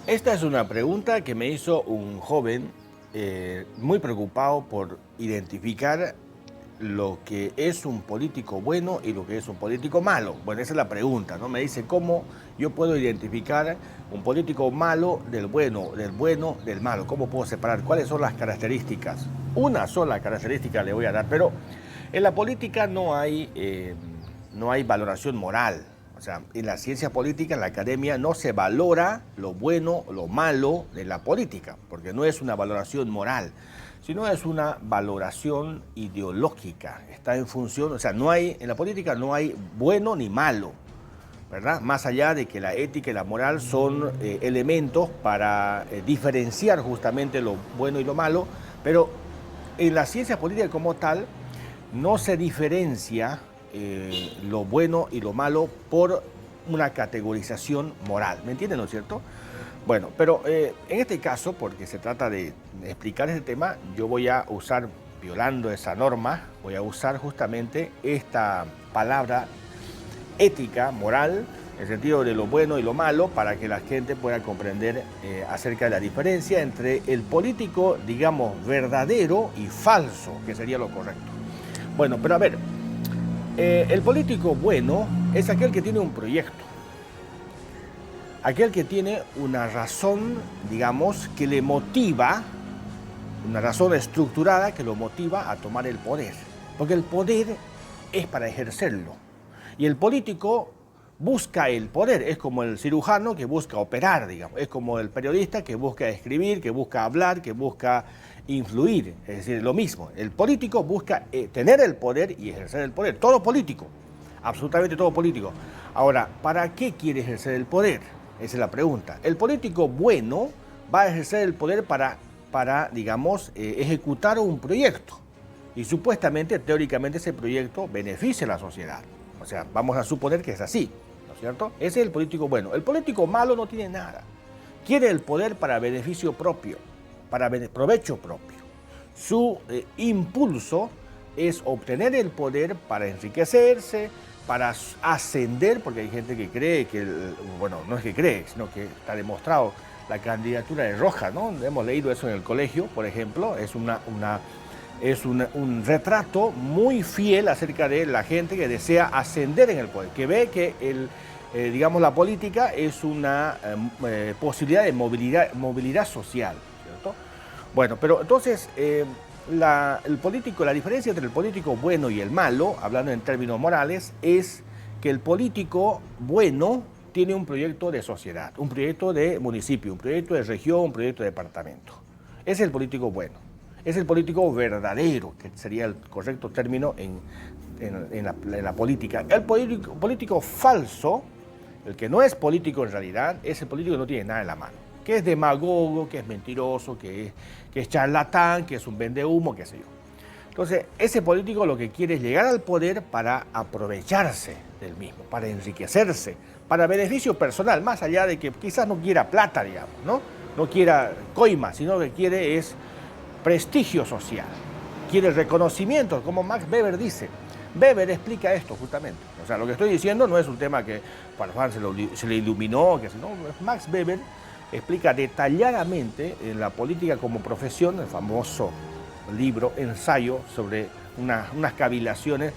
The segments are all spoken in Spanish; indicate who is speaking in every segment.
Speaker 1: Esta es una pregunta que me hizo un joven muy preocupado por identificar lo que es un político bueno y lo que es un político malo. Bueno, esa es la pregunta, ¿no? Me dice cómo yo puedo identificar un político malo del malo. ¿Cómo puedo separar? ¿Cuáles son las características? Una sola característica le voy a dar, pero en la política no hay valoración moral. O sea, en la ciencia política, en la academia, no se valora lo bueno o lo malo de la política, porque no es una valoración moral, sino es una valoración ideológica. Está en función, o sea, en la política no hay bueno ni malo, ¿verdad? Más allá de que la ética y la moral son elementos para diferenciar justamente lo bueno y lo malo, pero en la ciencia política como tal no se diferencia lo bueno y lo malo por una categorización moral. ¿Me entienden, no es cierto? Bueno, pero en este caso, porque se trata de explicar este tema, yo voy a usar, violando esa norma, voy a usar justamente esta palabra ética, moral, en el sentido de lo bueno y lo malo, para que la gente pueda comprender acerca de la diferencia entre el político, digamos, verdadero y falso, que sería lo correcto. Bueno, pero a ver, el político bueno es aquel que tiene un proyecto, aquel que tiene una razón, digamos, que le motiva, una razón estructurada que lo motiva a tomar el poder. Porque el poder es para ejercerlo. Y el político busca el poder, es como el cirujano que busca operar, digamos, es como el periodista que busca escribir, que busca hablar, que busca influir, es decir, lo mismo. El político busca tener el poder y ejercer el poder, todo político, absolutamente todo político. Ahora, ¿para qué quiere ejercer el poder? Esa es la pregunta. El político bueno va a ejercer el poder para digamos, ejecutar un proyecto. Y supuestamente, teóricamente, ese proyecto beneficia a la sociedad. O sea, vamos a suponer que es así, ¿no es cierto? Ese es el político bueno. El político malo no tiene nada. Quiere el poder para beneficio propio, para provecho propio. Su impulso es obtener el poder para enriquecerse, para ascender, porque hay gente que cree que, bueno, no es que cree, sino que está demostrado la candidatura de Rojas, ¿no? Hemos leído eso en el colegio, por ejemplo, es un retrato muy fiel acerca de la gente que desea ascender en el poder, que ve que digamos, la política es una posibilidad de movilidad social, ¿cierto? Bueno, pero entonces la diferencia entre el político bueno y el malo, hablando en términos morales, es que el político bueno tiene un proyecto de sociedad, un proyecto de municipio, un proyecto de región, un proyecto de departamento. Ese es el político bueno. Es el político verdadero, que sería el correcto término en la política. El político falso, el que no es político en realidad, es el político que no tiene nada en la mano, que es demagogo, que es mentiroso, que es charlatán, que es un vendehumo, qué sé yo. Entonces, ese político lo que quiere es llegar al poder para aprovecharse del mismo, para enriquecerse, para beneficio personal, más allá de que quizás no quiera plata, digamos, ¿no? No quiera coima, sino que quiere es prestigio social, quiere reconocimiento, como Max Weber dice. Weber explica esto justamente. O sea, lo que estoy diciendo no es un tema que para Juan se le iluminó, que no, Max Weber explica detalladamente en la política como profesión, el famoso libro, ensayo sobre unas cavilaciones.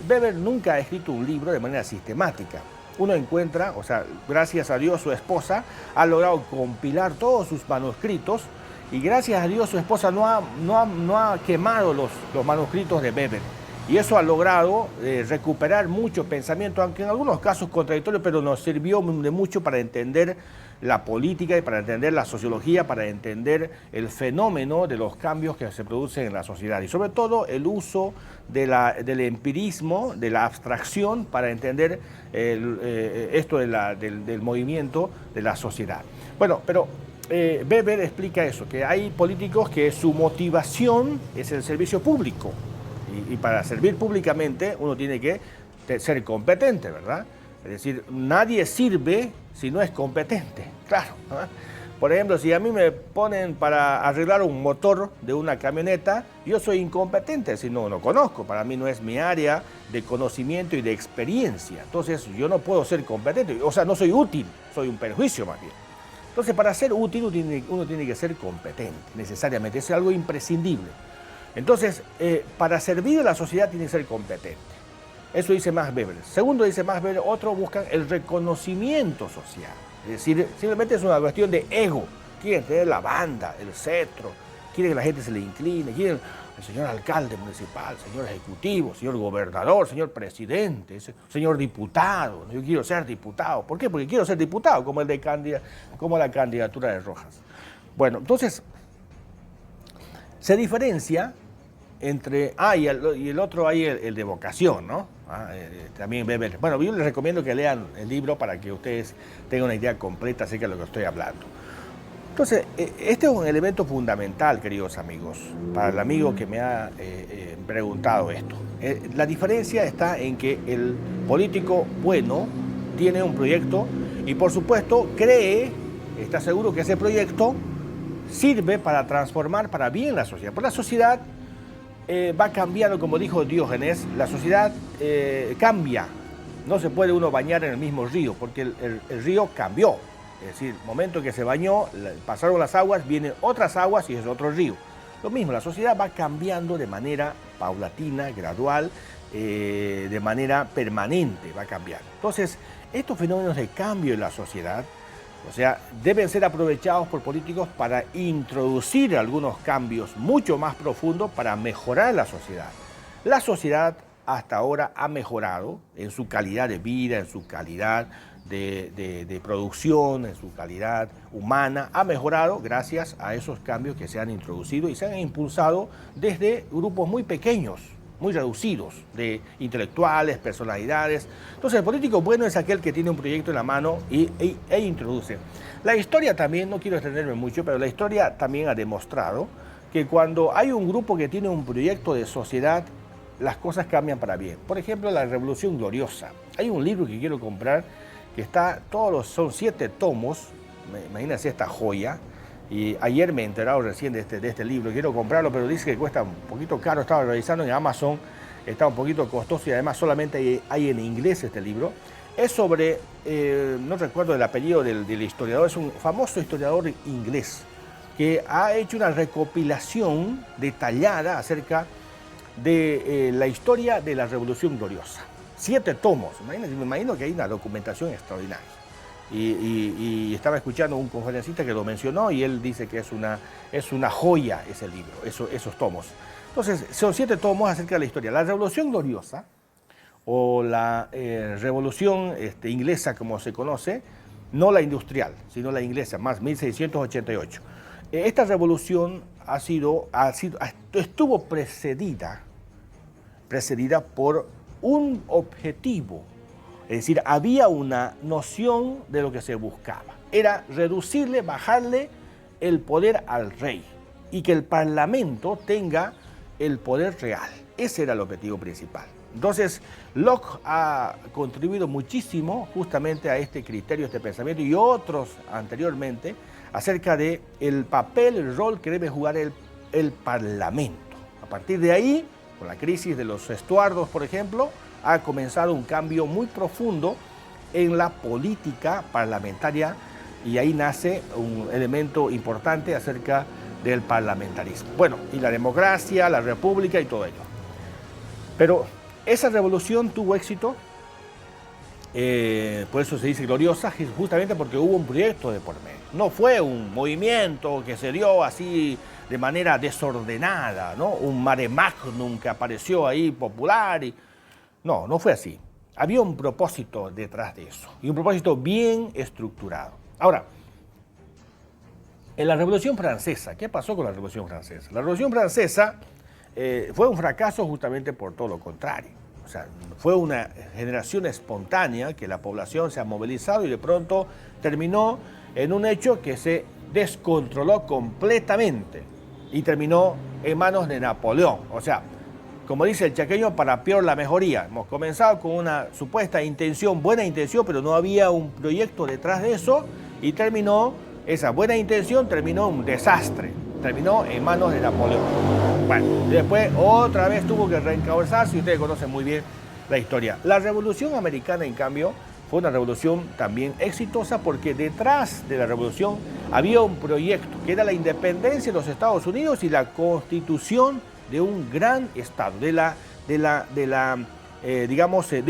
Speaker 1: Weber nunca ha escrito un libro de manera sistemática. Uno encuentra, o sea, gracias a Dios su esposa ha logrado compilar todos sus manuscritos y gracias a Dios su esposa no ha quemado los manuscritos de Weber. Y eso ha logrado recuperar mucho pensamiento, aunque en algunos casos contradictorios, pero nos sirvió de mucho para entender la política y para entender la sociología, para entender el fenómeno de los cambios que se producen en la sociedad y sobre todo el uso del empirismo, de la abstracción para entender esto del movimiento de la sociedad. Bueno, pero Weber explica eso, que hay políticos que su motivación es el servicio público. Y para servir públicamente uno tiene que ser competente, ¿verdad? Es decir, nadie sirve si no es competente, claro, ¿no? Por ejemplo, si a mí me ponen para arreglar un motor de una camioneta, yo soy incompetente si no conozco. Para mí no es mi área de conocimiento y de experiencia. Entonces yo no puedo ser competente, o sea, no soy útil, soy un perjuicio más bien. Entonces, para ser útil, uno tiene que ser competente, necesariamente. Es algo imprescindible. Entonces, para servir a la sociedad tiene que ser competente. Eso dice Max Weber. Segundo, dice Max Weber, otros buscan el reconocimiento social. Es decir, simplemente es una cuestión de ego. Quieren tener la banda, el cetro, quieren que la gente se le incline, quieren el señor alcalde municipal, señor ejecutivo, señor gobernador, señor presidente, señor diputado. Yo quiero ser diputado. ¿Por qué? Porque quiero ser diputado, como la candidatura de Rojas. Bueno, entonces, se diferencia entre... y el otro hay el de vocación, ¿no? También Weber. Bueno, yo les recomiendo que lean el libro para que ustedes tengan una idea completa acerca de lo que estoy hablando. Entonces, este es un elemento fundamental, queridos amigos, para el amigo que me ha preguntado esto. La diferencia está en que el político bueno tiene un proyecto y, por supuesto, está seguro que ese proyecto sirve para transformar para bien la sociedad. Porque la sociedad va cambiando, como dijo Diógenes, la sociedad cambia. No se puede uno bañar en el mismo río, porque el río cambió. Es decir, el momento que se bañó, pasaron las aguas, vienen otras aguas y es otro río. Lo mismo, la sociedad va cambiando de manera paulatina, gradual, de manera permanente, va cambiando. Entonces, estos fenómenos de cambio en la sociedad, o sea, deben ser aprovechados por políticos para introducir algunos cambios mucho más profundos para mejorar la sociedad. La sociedad hasta ahora ha mejorado en su calidad de vida, en su calidad de producción, en su calidad humana, ha mejorado gracias a esos cambios que se han introducido y se han impulsado desde grupos muy pequeños, muy reducidos, de intelectuales, personalidades. Entonces, el político bueno es aquel que tiene un proyecto en la mano e introduce. La historia también, no quiero extenderme mucho, pero la historia también ha demostrado que cuando hay un grupo que tiene un proyecto de sociedad, las cosas cambian para bien. Por ejemplo, la Revolución Gloriosa. Hay un libro que quiero comprar que está, son 7 tomos, imagínense esta joya, y ayer me he enterado recién de este libro, quiero comprarlo, pero dice que cuesta un poquito caro, estaba revisando en Amazon, está un poquito costoso y además solamente hay en inglés este libro. Es sobre, no recuerdo el apellido del historiador, es un famoso historiador inglés que ha hecho una recopilación detallada acerca de la historia de la Revolución Gloriosa. 7 tomos, me imagino que hay una documentación extraordinaria. Y estaba escuchando a un conferencista que lo mencionó y él dice que es una joya ese libro, esos tomos. Entonces, son 7 tomos acerca de la historia. La Revolución Gloriosa, o la Revolución inglesa como se conoce, no la industrial, sino la inglesa, más 1688. Esta revolución estuvo precedida por un objetivo, es decir, había una noción de lo que se buscaba. Era bajarle el poder al rey y que el parlamento tenga el poder real. Ese era el objetivo principal. Entonces, Locke ha contribuido muchísimo justamente a este criterio, este pensamiento y otros anteriormente acerca de el papel, el rol que debe jugar el parlamento. A partir de ahí, con la crisis de los estuardos, por ejemplo, ha comenzado un cambio muy profundo en la política parlamentaria y ahí nace un elemento importante acerca del parlamentarismo. Bueno, y la democracia, la república y todo ello. Pero esa revolución tuvo éxito, por eso se dice gloriosa, justamente porque hubo un proyecto de por medio. No fue un movimiento que se dio así de manera desordenada, ¿no? Un mare magnum que apareció ahí popular. No fue así. Había un propósito detrás de eso, y un propósito bien estructurado. Ahora, en la Revolución Francesa, ¿qué pasó con la Revolución Francesa? La Revolución Francesa fue un fracaso justamente por todo lo contrario. O sea, fue una generación espontánea que la población se ha movilizado y de pronto terminó en un hecho que se descontroló completamente y terminó en manos de Napoleón. O sea, como dice el chaqueño, para peor la mejoría. Hemos comenzado con una supuesta intención, buena intención, pero no había un proyecto detrás de eso y esa buena intención terminó un desastre, terminó en manos de Napoleón. Bueno, después otra vez tuvo que reencauzarse y ustedes conocen muy bien la historia. La Revolución Americana, en cambio, fue una revolución también exitosa porque detrás de la revolución había un proyecto que era la independencia de los Estados Unidos y la constitución de un gran Estado, de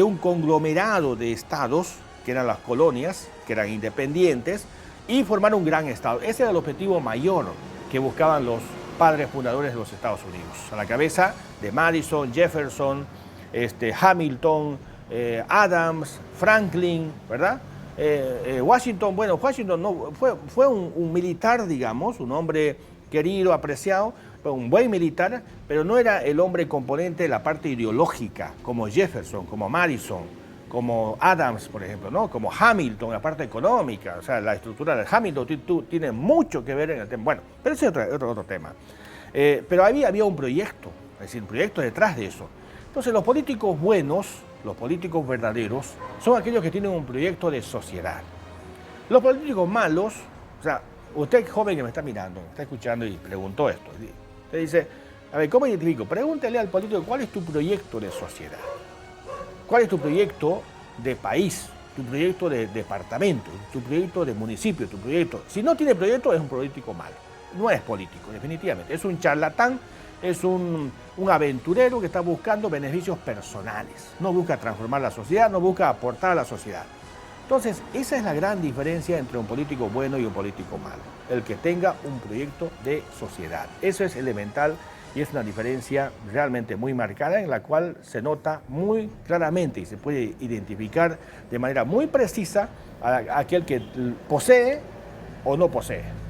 Speaker 1: un conglomerado de estados, que eran las colonias, que eran independientes, y formar un gran Estado. Ese era el objetivo mayor que buscaban los padres fundadores de los Estados Unidos, a la cabeza de Madison, Jefferson, Hamilton, Adams, Franklin, ¿verdad? Washington, bueno, Washington no, fue un militar, digamos, un hombre querido, apreciado, un buen militar, pero no era el hombre componente de la parte ideológica, como Jefferson, como Madison, como Adams, por ejemplo, ¿no? Como Hamilton, la parte económica, o sea, la estructura de Hamilton tiene mucho que ver en el tema. Bueno, pero ese es otro tema. Pero había un proyecto, es decir, un proyecto detrás de eso. Entonces, los políticos buenos, los políticos verdaderos, son aquellos que tienen un proyecto de sociedad. Los políticos malos, o sea, usted joven que me está mirando, me está escuchando y preguntó esto, usted dice, a ver, ¿cómo identifico? Pregúntele al político cuál es tu proyecto de sociedad, cuál es tu proyecto de país, tu proyecto de departamento, tu proyecto de municipio, tu proyecto. Si no tiene proyecto, es un político malo, no es político, definitivamente, es un charlatán. Es un aventurero que está buscando beneficios personales, no busca transformar la sociedad, no busca aportar a la sociedad. Entonces, esa es la gran diferencia entre un político bueno y un político malo, el que tenga un proyecto de sociedad. Eso es elemental y es una diferencia realmente muy marcada en la cual se nota muy claramente y se puede identificar de manera muy precisa a aquel que posee o no posee.